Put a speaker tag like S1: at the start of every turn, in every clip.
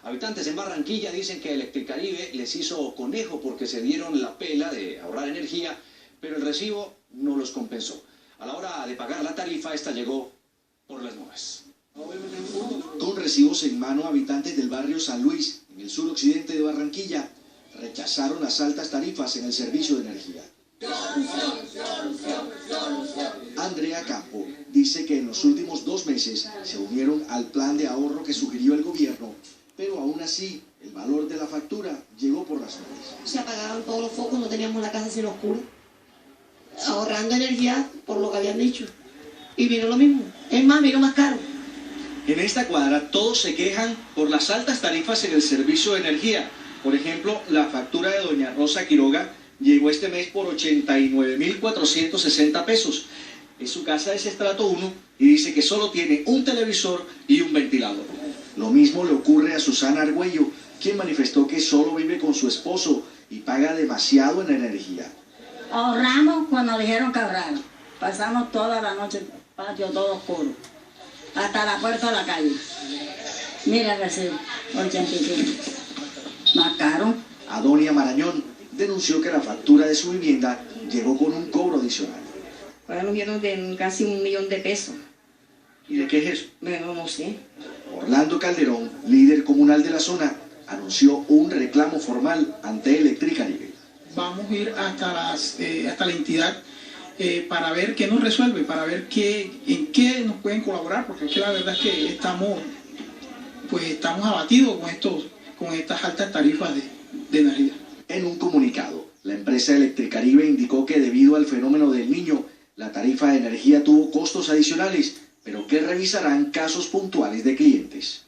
S1: Habitantes en Barranquilla dicen que Electricaribe les hizo conejo porque se dieron la pela de ahorrar energía, pero el recibo no los compensó. A la hora de pagar la tarifa, esta llegó por las nubes.
S2: Con recibos en mano, habitantes del barrio San Luis, en el suroccidente de Barranquilla, rechazaron las altas tarifas en el servicio de energía. Andrea Campo dice que en los últimos 2 meses se unieron al plan de ahorro que sugirió el gobierno, pero aún así el valor de la factura llegó por las nubes.
S3: Se apagaban todos los focos, no teníamos la casa sin oscuro, ahorrando energía por lo que habían dicho. Y vino lo mismo, es más, vino más caro.
S4: En esta cuadra todos se quejan por las altas tarifas en el servicio de energía. Por ejemplo, la factura de doña Rosa Quiroga llegó este mes por 89.460 pesos. En su casa es estrato 1 y dice que solo tiene un televisor y un ventilador.
S2: Lo mismo le ocurre a Susana Argüello, quien manifestó que solo vive con su esposo y paga demasiado en energía.
S5: Ahorramos cuando dijeron que ahorraron. Pasamos toda la noche, patio todo oscuro, hasta la puerta de la calle. Mira el recibo, 85. Más caro.
S2: Adonia Marañón denunció que la factura de su vivienda llegó con un cobro adicional.
S3: Pagaron de casi 1 millón de pesos.
S4: ¿Y de qué es eso?
S3: Bueno, no sé.
S2: Orlando Calderón, líder comunal de la zona, anunció un reclamo formal ante Electricaribe.
S6: Vamos a ir hasta la entidad para ver qué nos resuelve, para ver en qué nos pueden colaborar, porque es que la verdad es que estamos abatidos con estas altas tarifas de energía.
S2: En un comunicado, la empresa Electricaribe indicó que debido al fenómeno del Niño, la tarifa de energía tuvo costos adicionales, pero que revisarán casos puntuales de clientes.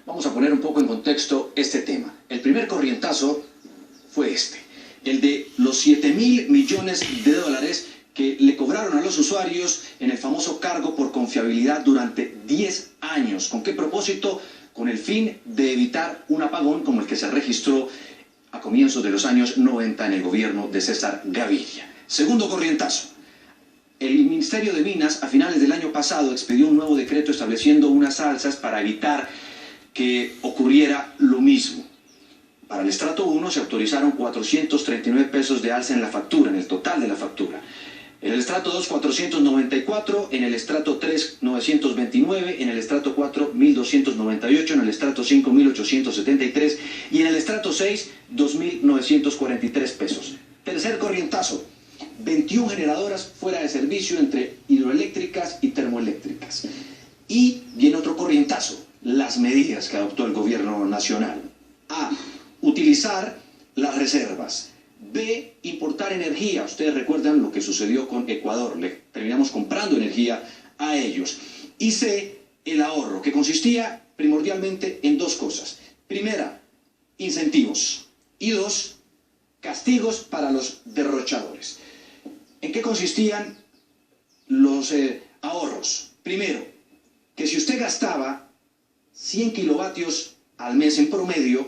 S1: Vamos a poner un poco en contexto este tema. El primer corrientazo fue este, el de los 7.000 millones de dólares que le cobraron a los usuarios en el famoso cargo por confiabilidad durante 10 años. ¿Con qué propósito? Con el fin de evitar un apagón como el que se registró a comienzos de los años 90 en el gobierno de César Gaviria. Segundo corrientazo. El Ministerio de Minas a finales del año pasado expidió un nuevo decreto estableciendo unas alzas para evitar que ocurriera lo mismo. Para el estrato 1 se autorizaron 439 pesos de alza en la factura, en el total de la factura. En el estrato 2, 494, en el estrato 3, 929, en el estrato 4, 1.298, en el estrato 5, 1.873 y en el estrato 6, 2.943 pesos. Tercer corrientazo, 21 generadoras fuera de servicio entre hidroeléctricas y termoeléctricas. Y viene otro corrientazo, las medidas que adoptó el gobierno nacional. A, utilizar las reservas. B, importar energía. Ustedes recuerdan lo que sucedió con Ecuador, le terminamos comprando energía a ellos. Y C, el ahorro, que consistía primordialmente en 2 cosas. Primera, incentivos. Y 2, castigos para los derrochadores. ¿En qué consistían los ahorros? Primero, que si usted gastaba 100 kilovatios al mes en promedio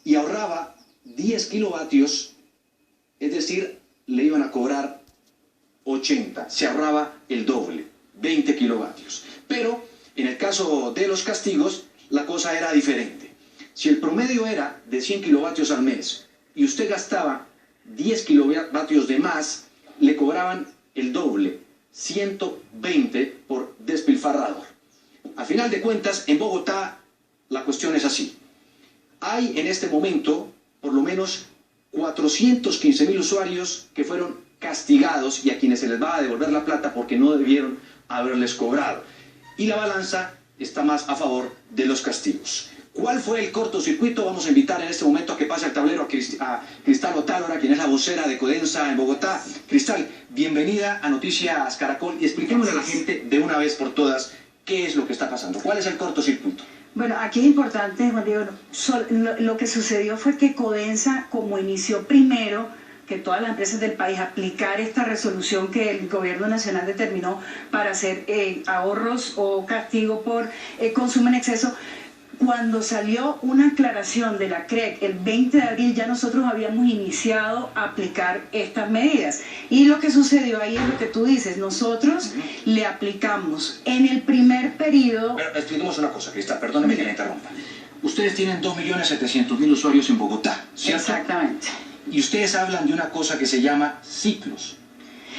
S1: y ahorraba 10 kilovatios, es decir, le iban a cobrar 80, se ahorraba el doble, 20 kilovatios. Pero en el caso de los castigos, la cosa era diferente. Si el promedio era de 100 kilovatios al mes y usted gastaba 10 kilovatios de más, le cobraban el doble, 120 por despilfarrador. A final de cuentas, en Bogotá, la cuestión es así. Hay en este momento por lo menos 415.000 usuarios que fueron castigados y a quienes se les va a devolver la plata porque no debieron haberles cobrado. Y la balanza está más a favor de los castigos. ¿Cuál fue el cortocircuito? Vamos a invitar en este momento a que pase al tablero a Cristal Otálora, quien es la vocera de Codensa en Bogotá. Cristal, bienvenida a Noticias Caracol y expliquémosle a la gente de una vez por todas qué es lo que está pasando. ¿Cuál es el cortocircuito?
S7: Bueno, aquí es importante, Juan Diego, lo que sucedió fue que Codensa, como inició primero que todas las empresas del país aplicar esta resolución que el gobierno nacional determinó para hacer ahorros o castigo por consumo en exceso, cuando salió una aclaración de la CREC el 20 de abril, ya nosotros habíamos iniciado a aplicar estas medidas. Y lo que sucedió ahí es lo que tú dices, nosotros le aplicamos en el primer periodo...
S1: Pero expliquemos una cosa, Cristal, perdóneme que la interrumpa. Ustedes tienen 2.700.000 usuarios en Bogotá, ¿cierto?
S7: Exactamente.
S1: Y ustedes hablan de una cosa que se llama ciclos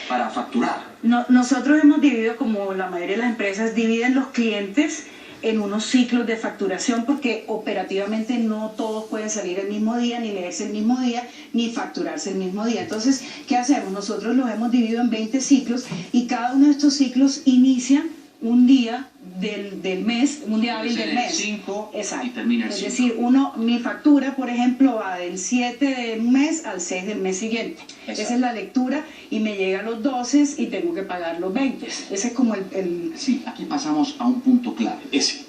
S1: para facturar.
S7: Nosotros hemos dividido, como la mayoría de las empresas dividen los clientes en unos ciclos de facturación, porque operativamente no todos pueden salir el mismo día, ni leerse el mismo día, ni facturarse el mismo día. Entonces, ¿qué hacemos? Nosotros los hemos dividido en 20 ciclos y cada uno de estos ciclos inicia un día del mes, un día hábil del mes.
S1: 5
S7: Exacto.
S1: y termina el
S7: Es
S1: 5.
S7: decir, mi factura, por ejemplo, va del 7 del mes al 6 del mes siguiente.
S1: Exacto.
S7: Esa es la lectura y me llega a los 12 y tengo que pagar los 20. Ese es como el
S1: Sí, aquí pasamos a un punto clave, ese.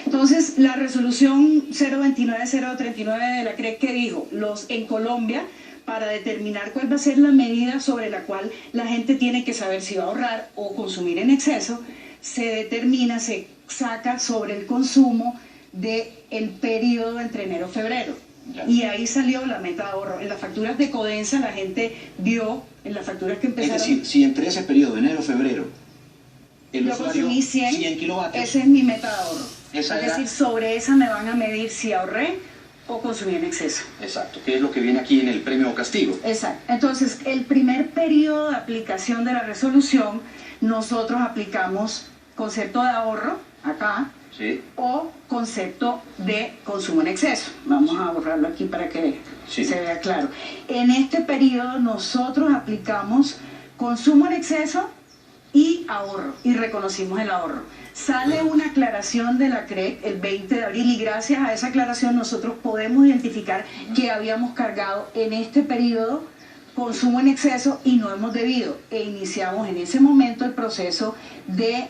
S7: Entonces, la resolución 029-039 de la CREC que dijo, en Colombia, para determinar cuál va a ser la medida sobre la cual la gente tiene que saber si va a ahorrar o consumir en exceso, se saca sobre el consumo del periodo entre enero y febrero.
S1: Ya.
S7: Y ahí salió la meta de ahorro. En las facturas de Codensa la gente vio, en las facturas que empezaron...
S1: Es decir, si entre ese periodo, enero-febrero, el
S7: yo
S1: usuario
S7: consumí
S1: 100 kilovatios...
S7: Esa es mi meta de ahorro.
S1: Esa
S7: es
S1: era-
S7: decir, sobre esa me van a medir si ahorré o consumí en exceso.
S1: Exacto, que es lo que viene aquí en el premio o castigo.
S7: Exacto. Entonces, el primer periodo de aplicación de la resolución, nosotros aplicamos concepto de ahorro, acá,
S1: Sí.
S7: o concepto de consumo en exceso. Vamos a borrarlo aquí para que
S1: Sí.
S7: se vea claro. En este periodo nosotros aplicamos consumo en exceso y ahorro, y reconocimos el ahorro. Sale una aclaración de la CREC el 20 de abril y gracias a esa aclaración nosotros podemos identificar que habíamos cargado en este periodo consumo en exceso y no hemos debido, e iniciamos en ese momento el proceso de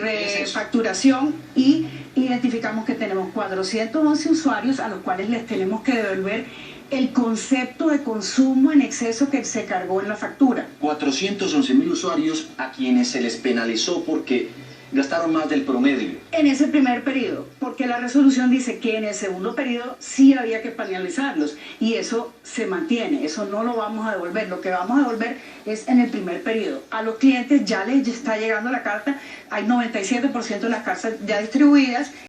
S7: refacturación y identificamos que tenemos 411 usuarios a los cuales les tenemos que devolver el concepto de consumo en exceso que se cargó en la factura.
S1: 411.000 usuarios a quienes se les penalizó porque gastaron más del promedio.
S7: En ese primer periodo, porque la resolución dice que en el segundo periodo sí había que penalizarlos y eso se mantiene, eso no lo vamos a devolver, lo que vamos a devolver es en el primer periodo. A los clientes ya les está llegando la carta, hay 97% de las cartas ya distribuidas.